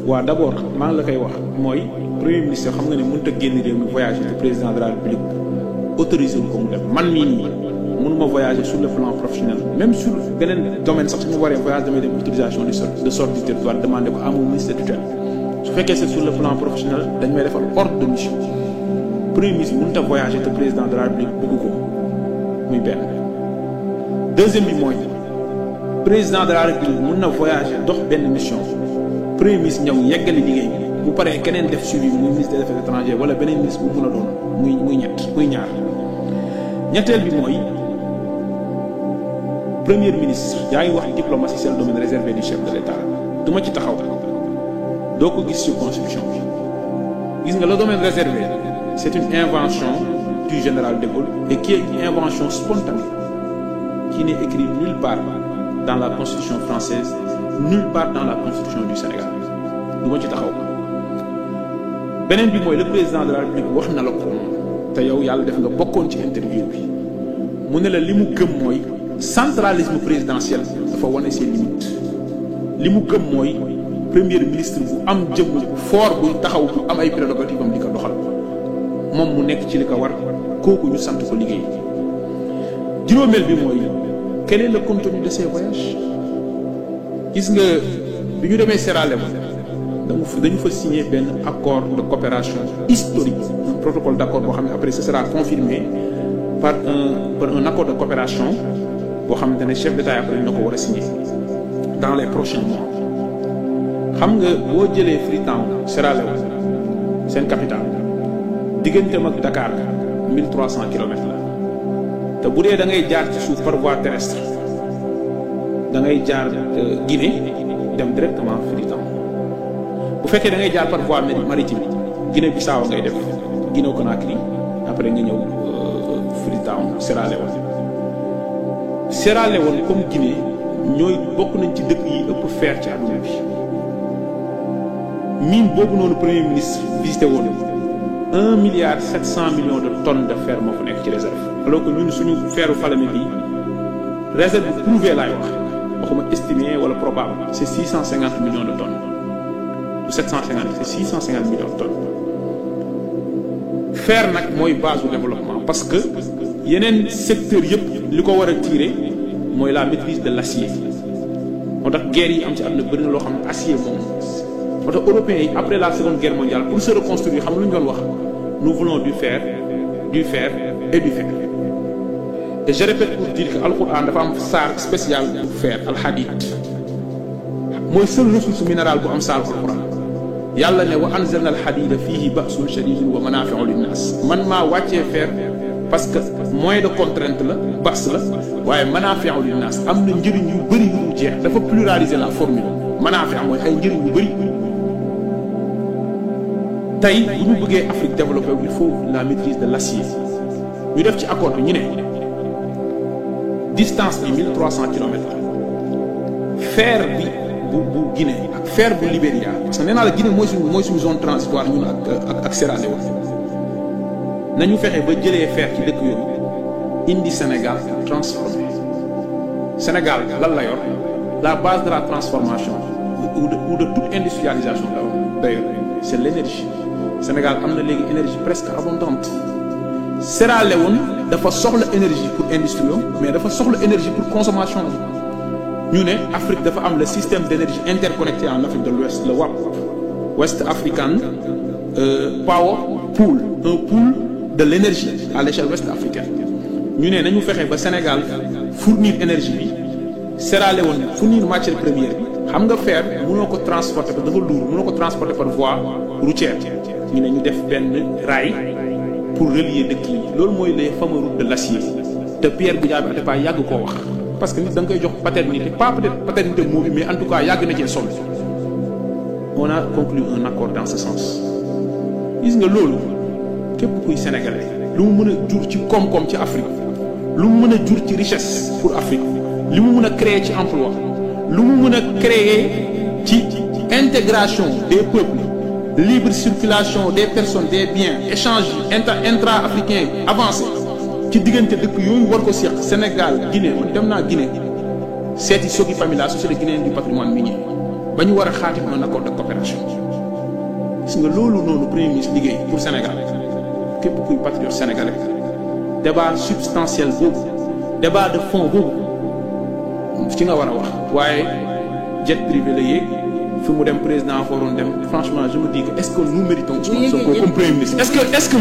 waa d'abord maa ngi la koy wax mooy premier ministre xam nga ne mënut a génn réew mi voyager te président de la république autorisé wu ko mu dem man mii nii mënuma voyager sur le plan professionnel même sur beneen domaine sax su ma waree voyage damay dem autorisation de sortie du territoire demander ko à mon ministre de tutelle su fekkee c'est sur le plan professionnel dañ may defal ordre de mission premier ministre mënut a voyager te président de la république bëgg ko muy benn. deuxième bi mooy président de la république mën na voyager dox benn mission premier ministre ñëw yeggali liggéey bi bu paree keneen def suivi muy ministre des affaires étrangères wala beneen ministre bu mën a doon muy ñaar ñetteel bi mooy premier ministre yaa ngi wax diplomatie c'est le domaine réservé du chef de l'État du ma ci taxaw doo ko gis ci constitution bi gis nga le domaine réservé c'est une invention du général de Gaulle et qui est une invention spontanée qui n'est écrite nulle part dans la constitution française nulle part dans la constitution du Sénégal du ma ci taxaw beneen bi mooy le président de la République wax na la ko te yow yàlla def nga bokkoon ci interview bi mu ne la li mu gëm mooy centralisme présidentiel dafa wane ses limites li mu gëm mooy premier ministre bu am jëm bu fort buy taxaw bu am ay prérogatives am di ko doxal moom mu nekk ci li ko war kooku ñu sant ko liggéey juróomeel bi mooy quel est le contenu de ces voyages gis nga bi ñu demee Sierra Leone dañu fa signer benn accord de coopération historique un protocole d'accord boo xam ne après ce sera confirmé par un accord de coopération boo xamante ne chef d'État après ñoo ko war a signer dans les prochains mois xam nga boo jëlee Freetown Sierra Leone seen capitale digganteem ak Dakar 1300 kilomètres la te bu dee da ngay jaar ci suuf par voie terrestre da ngay jaar Guinée dem directement Freetown bu fekkee da ngay jaar par voie maritime Guinée Bissau ngay def Guinée Conakry après nga ñëw Freetown Sierra Leone Sierra Leone comme Guinée ñooy bokk nañ ci dëkk yi ëpp fer ci àdduna bi mine boobu noonu premier ministre visité woon 1,7 milliard de tonnes de fer moo fa nekk ci réserve alors que ñun suñu feeru Falémé bi réserve prouvée laay waxuma estimé wala probable c'est 650 millions de tonnes ou 750 c'est 650 millions de tonnes fer nag mooy base du développement parce que yeneen secteur yëpp li ko war a tirer mooy la maîtrise de l'acier moo tax guerre yi am ci àdduna bëri na loo xam ne acier moom moo tax européens yi après la seconde guerre mondiale pour se reconstruire xam lu ñu doon wax nous voulons du fer et du fer et je répète pour dire que Al-Qur'an dafa am saar spécial pour fer al-hadid mooy seule ressource minérale bu am saar Al-Qur'an yàlla ne wa anzalna al-hadida fihi ba'sun shadidun wa manafi'u lin-nas man maa wàccee fer parce que moyen de contrainte la bas la waaye manafi'u lin-nas am na njëriñ yu bëri yu dul jeex dafa pluraliser la formule manafi' mooy ay njëriñ yu bëri tey bu ñu bëggee Afrique développée il faut la maîtrise de l'acier ñu def ci accord bi ñu ne distance bi 1300 kilomètres fer bi bu Guinée ak fer bu Libéria parce que nee naa la Guinée mooy suñu zone transitoire ñun ak Sierra Leone nañu fexe ba jëlee fer ci dëkk yooyu indi Sénégal transformé Sénégal lan la yor la base de la transformation ou de toute industrialisation d'ailleurs c'est l'énergie Sénégal am na léegi énergie presque abondante Sierra Leone dafa soxla énergie pour industrie mais dafa soxla énergie pour consommation ñu ne Afrique dafa am le système d'énergie interconnecté en Afrique de l'Ouest le WAP West African Power Pool un pool de l'énergie à l'échelle ouest africaine ñu ne nañu fexe ba Sénégal fournir énergie bi Sierra Leone fournir matière première bi xam nga fer mënoo ko transporter parce que dafa lourd mënoo ko transporter par voie routière ñu ne ñu def benn rail pour relier dëkk yi loolu mooy les fameux routes de l'acier te Pierre Goudiaby Atepa yàgg koo wax parce que nit da nga koy jox paternité pas peut-être paternité moo bi mais en tout cas yàgg na cee sol on a conclu un accord dans ce sens gis nga loolu képp kuy sénégalais lu mu mën a jur ci koom-koom ci Afrique lu mu mën a jur ci richesse pour Afrique li mu mën a créer ci emploi lu mu mën a créer ci intégration des peuples libre circulation des personnes des biens échange intra-africain avancé ci diggante dëkk yooyu war ko seq Sénégal Guinée man dem naa Guinée seeti Soki Famila société guinéenne du patrimoine minier ba ñu war a xaatim un accord de coopération gis nga loolu noonu premier ministre liggéey pour Sénégal képp kuy patriote sénégalais débat substantiel boobu débat de fond boobu ci nga war a wax waaye jet privé la yéeg fi mu dem président waroon dem franchement je me dis que est-ce que nous méritons Ousmane Sonko comme premier ministre est-ce que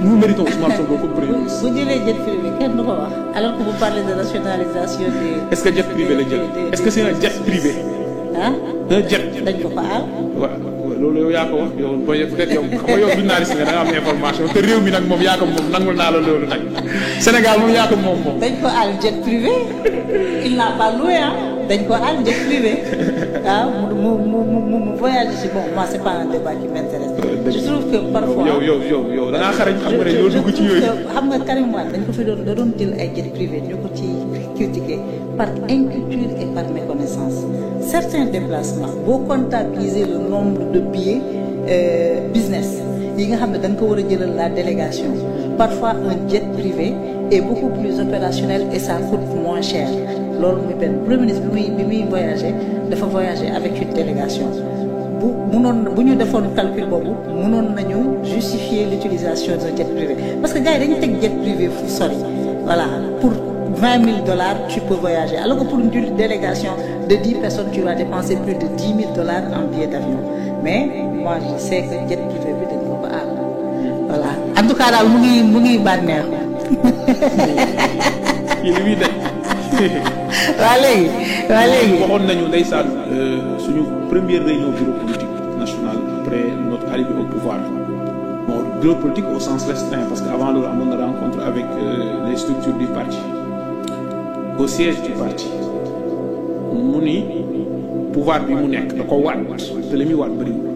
nous méritons Ousmane Sonko comme premier ministre. bu jëlee jet privé kenn du ko wax alors que vous parlez de rationalisation des. est-ce que jet privé la jël est-ce que c'est un jet privé. ah un jet. dañ ko fa aal. waaw loolu yow yaa ko wax yow peut-être yow xam nga yow journaliste nga da nga am information te réew mi nag moom yaa ko moom nangul naa la loolu nag Sénégal moom yaa ko moom. dañ ko aal jet privé il n'a pas loué ah dañ ko aal jet privé ah mu voyage si bon moi c'est pas un débat qui m'intéresse. je trouve que parfois yow da ngaa xarañ xam nga ne yow dugg ci yooyu. xam nga Karim Wade dañ ko fi doon jël ay jet privé ñu ko ci critiquer par inculture et par méconnaissance certains déplacements boo comptabiliser le nombre de billets business yi nga xam ne da nga ko war a jëlal la délégation parfois un jet privé est beaucoup plus opérationnel et ça coûte moins cher loolu muy benn premier ministre bi muy voyager dafa voyager avec une délégation bu ñu defoon calcul boobu mënoon nañu justifier l'utilisation d'un jet privé parce que gars yi dañu teg jet privé fu sori voilà pour $20,000 tu peux voyager alors que pour une délégation de 10 personnes tu vas dépenser plus de $10,000 en billets d'avion mais moi je sais que jet privé bi dañ ko ko aal voilà en tout cas daal mu ngi bànneex yi li muy daj waa léegi waxoon nañu ndeysaan suñu première réunion bureau politique national après notre arrivée au pouvoir bon bureau politique au sens restreint parce que avant loolu amoon na rencontre avec les structures du parti au siège du parti mu ni pouvoir bi mu nekk da ko waat te li muy waat bëriwul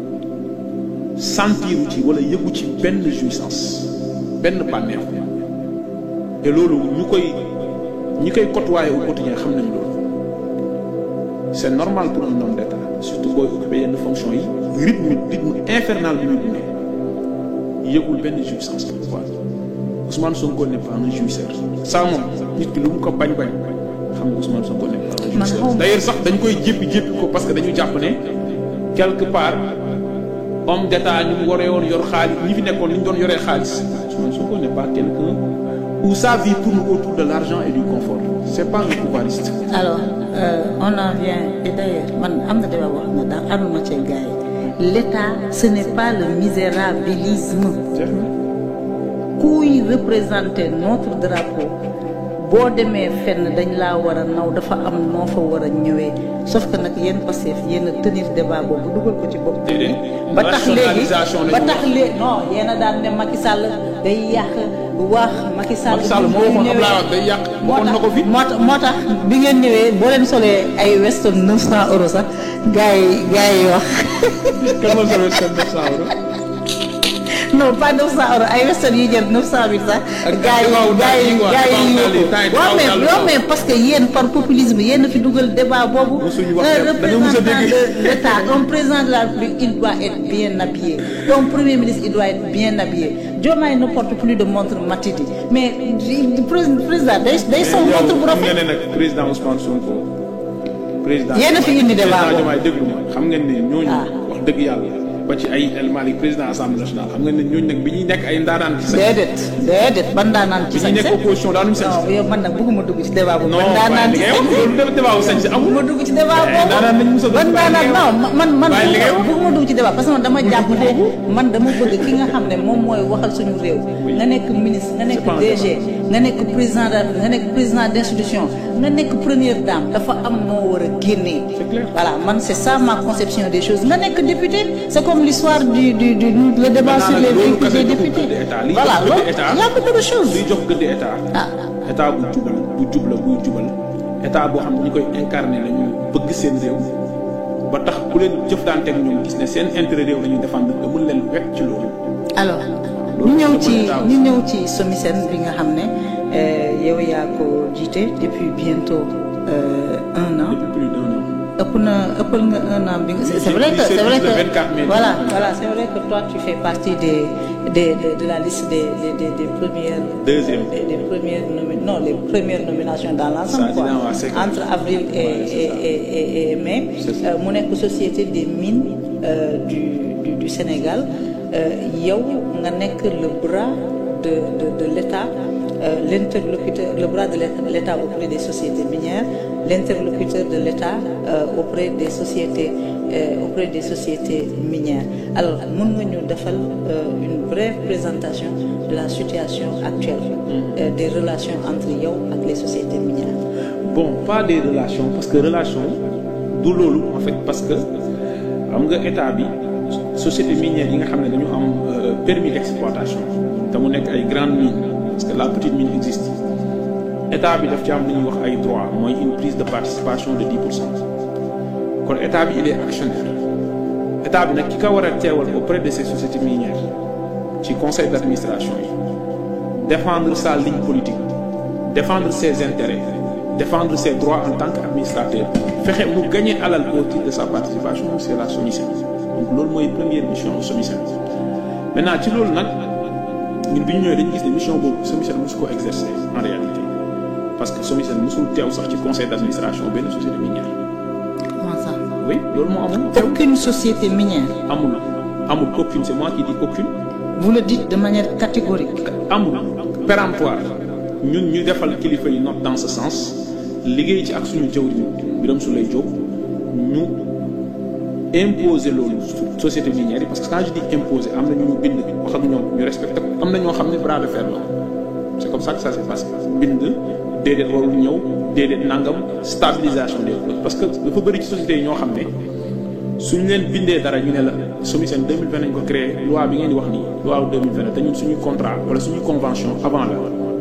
sentiru ci wala yëgu ci benn jouissance benn bànneex te loolu ñi koy côtoyer au quotidien xam nañ loolu c'est normal pour un homme d'État surtout booy occupé yenn fonction yi rythme infernal bi muy dundee yëgul benn jouissance du pouvoir Ousmane Sonko n'est pas un jouisseur ça moom nit ki lu mu ko bañ xam nga Ousmane Sonko n'est pas un jouisseur d'ailleurs sax dañ koy jéppi ko parce que dañu jàpp ne quelque part homme d'État ñu mu waree woon yor xaalis ñi fi nekkoon li ñu doon yoree xaalis Ousmane Sonko n'est pas quelqu'un où sa vie tourne autour de l'argent et du confort c'est pas un pouvoiriste. alors on en vient et d'ailleurs man am na débat boo xam ne daal ànduma ci gars yi l'État ce n'est pas le misérabilisme kuy représenter notre drapeau boo demee fenn dañ laa war a naw dafa am noo fa war a ñëwee sauf que nag yéen Pastef yéen a tenir débat boobu dugal ko ci bopp ba tax léegi non yéen a daan ne Macky Sall day yàq wax Macky Sall moo waxoon Abdoulaye Wade day yàq waxoon na ko fi moo tax bi ngeen ñëwee boo leen solee ay Weston 900 € sax gars yi wax kan moo sol Weston 900 €. non pas 900 € ay Weston yi jël 900 000 sax. gars yi waaw mais parce que yéen par populisme yéen a fi dugal débat boobu. un représentant de l'État un président de la République il doit être bien habillé un premier ministre il doit être bien habillé Diomaye ne porte plus de montre Matidi mais président day sol montre bu rafet. xam nga ne nag président Ousmane Sonko. président yéen a fi indi débat boobu Diomaye déglu ma xam ngeen ne ñooñu. wax dëgg yàlla. ba ci ay El Malick président assemblée nationale xam nga ne ñooñu nag bi ñuy nekk ay ndaanaan ci sañ. déedéet ban ndaanaan ci sañ. bi ñuy nekk opposition daanuñu sañ. non yow man nag bëgguma dugg ci débat boobu. non waaye li ngay wax loolu débat wu sañ si amul. bëgguma dugg ci débat boobu. ndaanaan nañ mos a ban ndaanaan non man bëgguma dugg ci débat parce que man dama jàpp ne man dama bëgg ki nga xam ne moom mooy waxal suñu réew. nga nekk ministre nga nekk DG nga nekk président nga nekk président d'institution nga nekk première dame dafa am noo war a génnee. voilà man c'est ça ma conception des choses nga nekk député c'est comme l'histoire le débat sur les véhicules des députés. Voilà, il y a beaucoup de choses. luy jox gëdd état. état bu jubal buy jubal état boo xam ne ñi koy incarner la ñu bëgg seen réew ba tax ku leen jëflanteeg ñoom gis ne seen intérêt réew la ñuy défendre nga mën leen wekk ci loolu. alors ñu ñëw ci SOMISEN bi nga xam ne yow yaa ko jiite depuis bientôt 1 an. depuis plus d'1 an. ëppal nga un an bi nga. C'est vrai que voilà c'est vrai que toi tu fais partie de la liste des premières. Deuxième. des premières les premières nominations dans l'ensemble quoi. Entre avril et mai. mu nekk société des mines du Sénégal yow nga nekk le bras de l'État. L'interlocuteur, le bras de l'État auprès des sociétés minières, l'interlocuteur de l'État auprès des sociétés minières. Alors, mën nga ñu defal une brève présentation de la situation actuelle des relations entre yow ak les sociétés minières. Bon, pas des relations parce que relations du loolu en fait parce que xam nga état bi société minière yi nga xam ne dañu am permis d'exploitation te mu nekk ay grandes mines. Parce que la petite mine existe état bi daf ci am li ñuy wax ay droits mooy une prise de participation de 10%. kon état bi il est actionnaire état bi nag ki ka war a teewal auprès de ces sociétés minières ci conseil d'administration yi défendre sa ligne politique défendre ses intérêts défendre ses droits en tant qu'administrateur fexe mu gagner alal au titre de sa participation c'est la SOMISEN. Donc loolu mooy première mission SOMISEN. Maintenant ci loolu nag ñun bi ñu ñëwee dañu gis ne mission boobu SOMISEN mosu ko exercer en réalité parce que SOMISEN mosul teew sax ci conseil d'administration benn société minière. Comment ça? Oui loolu moo amul. Aucune société minière. amul aucune, c'est moi qui dis aucune. Vous le dites de manière catégorique. amul péremptoire ñun ñu defal kilifa yi note dans ce sens liggéey ci ak suñu jëwriñ Birame Souleye Diop ñu imposer loolu société minière yi parce que quand je dis imposer am na ñu bind wax ak ñoom ñu respecté ko am na ñoo xam ne bras de fer la c'est comme ça que ça s'est passé bind déedéet warul ñëw déedéet nangam stabilisation des choses parce que dafa bëri ci sociétés yi ñoo xam ne suñu leen bindee dara ñu ne la SOMISEN 2020 nañ ko créé loi bi ngeen di wax nii loi 2020 te ñun suñu contrat wala suñu convention avant la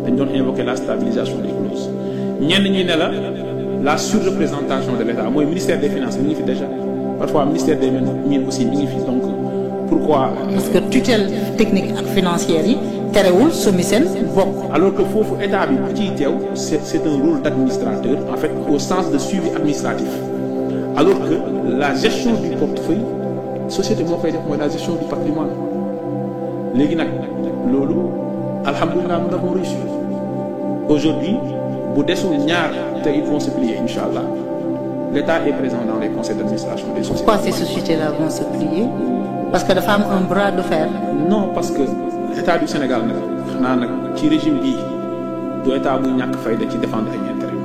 dañ doon invoquer la stabilisation des clauses ñenn ñi ne la surreprésentation de l'État mooy ministère des finances mi ngi fi déjà parfois ministère des mines aussi mi ngi fi donc pourquoi. parce que tutelle technique ak financière yi terewul SOMISEN bokk. alors que foofu état bi bu ciy teew c'est un rôle d'administrateur en fait au sens de suivi administratif alors que la gestion du portefeuille société moo koy def mooy la gestion du patrimoine léegi nag loolu alhamdulilah nous l'avons réussi aujourd'hui bu desul ñaar te ils vont se plier inchallah l'État est présent dans les conseils d'administration des sociétés. Pourquoi ces sociétés-là vont se plier? Parce que dafa am un bras de fer. Non, parce que l'État du Sénégal nag xanaa nag ci régime bii du état bu ñàkk fayda ci défendre ay intérêt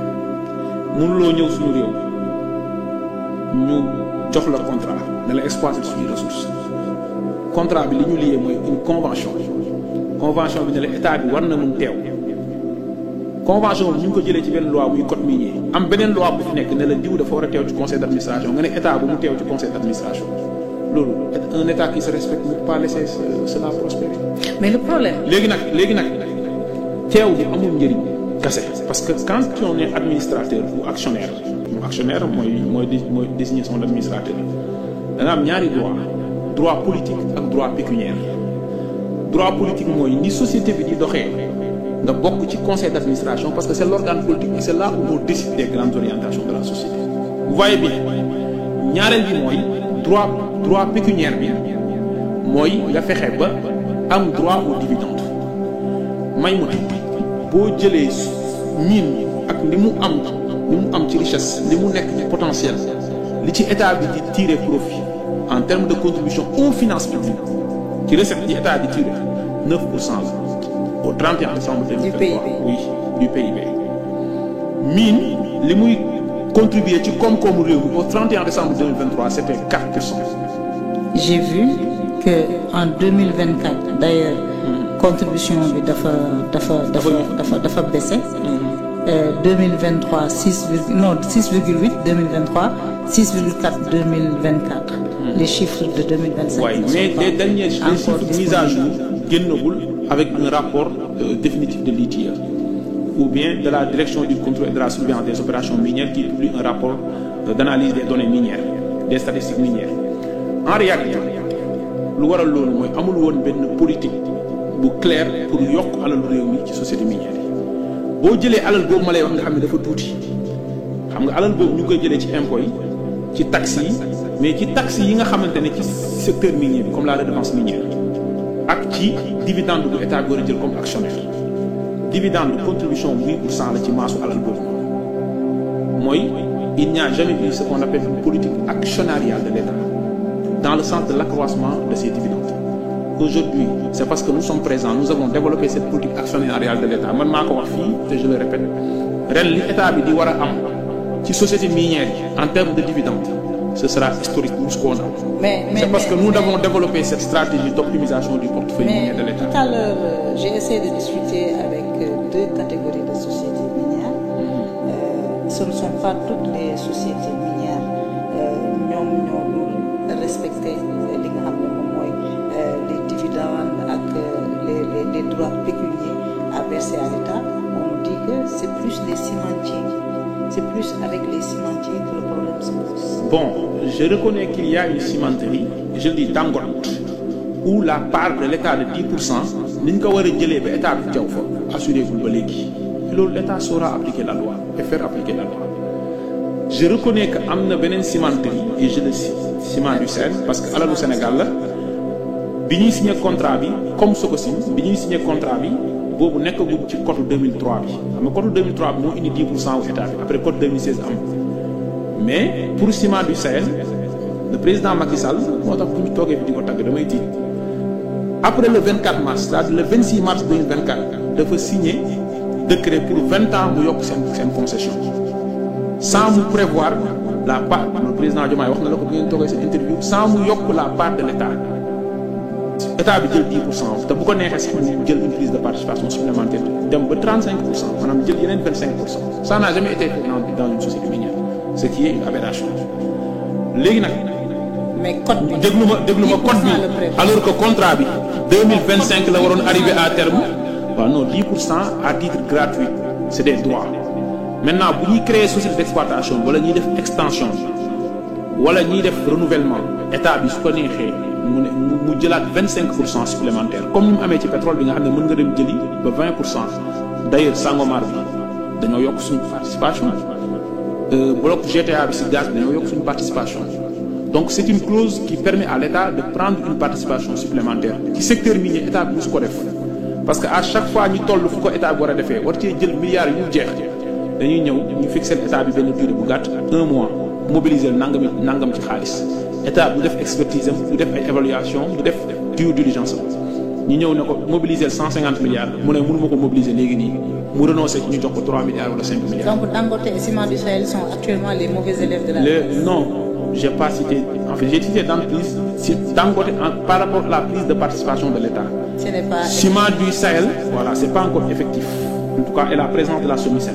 mënuloo ñëw suñu réew ñu jox la contrat ne la exploiter suñuy ressources contrat bi li ñu lié mooy une convention bi ne la état bi war na mun teew convention bi ñu ngi ko jëlee ci benn loi muy code minier am beneen loi bu fi nekk ne la diw dafa war a teew ci conseil d'administration nga ne état bu mu teew ci conseil d'administration loolu un état qui se respecte ne peut pas laisser cela prospérer. mais le problème. léegi nag teew bi amul njëriñ kese parce que quand on est administrateur ou actionnaire mooy désigner son administrateur da nga am ñaari droit politique ak droit pécuniaire droit politique mooy ni société bi di doxee. nga bokk ci conseil d'administration parce que c'est l'organe politique et c'est là où on décide des grandes orientations de la société. Vous voyez bien ñaareel bi mooy droit pécuniaire bi mooy nga fexe ba am droit aux dividendes may mu ne boo jëlee mine ak li mu am ci richesse li mu nekk ci potentiel li ci état bi di tirer profit en termes de contribution aux finances publiques ci recette yi état di tirer 9% au 31 décembre 2023 oui du PIB mine li muy contribuer ci koom-koomu réew mi au 31 décembre 2023 c'était 4%. J'ai vu que en 2024 d'ailleurs contribution bi dafa baissé. 2023 6,8 2023 6,4 2024. Les chiffres de 2025. Oui, mais les derniers chiffres mis à jour génnagul avec un rapport définitif de l'ITIE ou bien de la direction du contrôle et de la surveillance des opérations minières qui publie un rapport d'analyse des données minières, des statistiques minières. En réalité, lu waral loolu mooy amul woon benn politique bu clair pour yokk alal réew mi ci société minière yi boo jëlee alal boobu ma lay wax nga xam ne dafa tuuti xam nga alal boobu ñu koy jëlee ci impôts yi ci taxes yi mais ci taxes yi nga xamante ne ci secteur minier bi comme la redevance minière ak ci dividende bu état bi war a jël comme actionnaire dividende contribution 8% la ci maasu alal boobu mooy il n'y a jamais eu ce qu'on appelle une politique actionnariale de l'État dans le sens de l'accroissement de ces dividendes. Aujourd'hui, c'est parce que nous sommes présents, nous avons développé cette politique actionnariale de l'État. Man maa ko wax fii te je le répète ren li état bi di war a am ci société minière yi en termes de dividendes ce sera historique mos koo am. C'est parce que nous avons développé cette stratégie d'optimisation du portefeuille minier de l'État. Tout à l'heure, j'ai essayé de discuter avec deux catégories de sociétés minières. Ce ne sont pas toutes les sociétés minières ñoom ñoo respecté li nga xam ne moom mooy les dividendes ak les droits pécuniaires à verser à l'État. On dit que c'est plus les cimentiers, c'est plus avec les cimentiers que le problème se pose. Bon, je reconnais qu'il y a une cimenterie, je dis Dangote, où la part de l'État de 10% ni ñu ko war a jëlee ba état bi jaw fa assuré gul ba léegi. Loolu l'État saura appliquer la loi et faire appliquer la loi. Je reconnais que am na beneen cimenterie et je le cite Ciment du Sahel parce que alalu Sénégal la bi ñuy signé contrat bi comme Sococim bi ñuy signé contrat bi boobu nekkagul ci code 2003 bi xam nga code 2003 bi moo indi 10% wu état bi après code 2016 am mais pour Ciment du Sahel le président Macky Sall moo tax bu ñu toogee fi di ko tagg damay tiit après le 24 mars c'est-à-dire le 26 mars 2024 dafa signé décret pour 20 ans mu yokk seen concession sans mu prévoir la part le président Diomaye wax na la ko bu ngeen toogee seen interview sans mu yokk la part de l'État état bi jël 10% te bu ko neexee sax mu jël une prise de participation supplémentaire dem ba 35% maanaam jël yeneen 25%. Ça n'a jamais été fait dans une société minière ce qui est une aberration léegi nag. mais code bi déglu ma code bi alors que contrat bi 2025 la waroon arriver à terme. waaw non 10% à titre gratuit c'est des droits maintenant bu ñuy créer société d'exploitation wala ñuy def extension wala ñuy def renouvellement état bi su ko neexee mu jëlaat 25% supplémentaire comme ni mu amee ci pétrole bi nga xam ne mën nga dem jëli ba 20%. D'ailleurs Sangomar bi dañoo yokk suñu participation bloc GTA bi ci gaz bi dañoo yokk suñu participation donc c'est une clause qui permet à l'État de prendre une participation supplémentaire ci secteur minier état bi musu ko def. Parce que à chaque fois ñu toll fu ko état bi war a defee war cee jël milliards yu jeex dañuy ñëw ñu fixer état bi benn durée bu gàtt 1 mois mobiliser nangam ci xaalis état bu def expertise am du def ay évaluation du def due diligence am ñu ñëw ne ko mobiliser 150 milliards mu ne mënu ma ko mobiliser léegi nii mu renoncer ñu jox ko 3 milliards wala 5 milliards. Donc Dangote et Ciment du Sahel sont actuellement les mauvais élèves de la non, j'ai pas cité. En fait, j'ai cité Dangote par rapport à la prise de participation de l'État. Ce n'est pas Ciment du Sahel, voilà, c'est pas encore effectif. En tout cas, et la présence de la SOMISEN.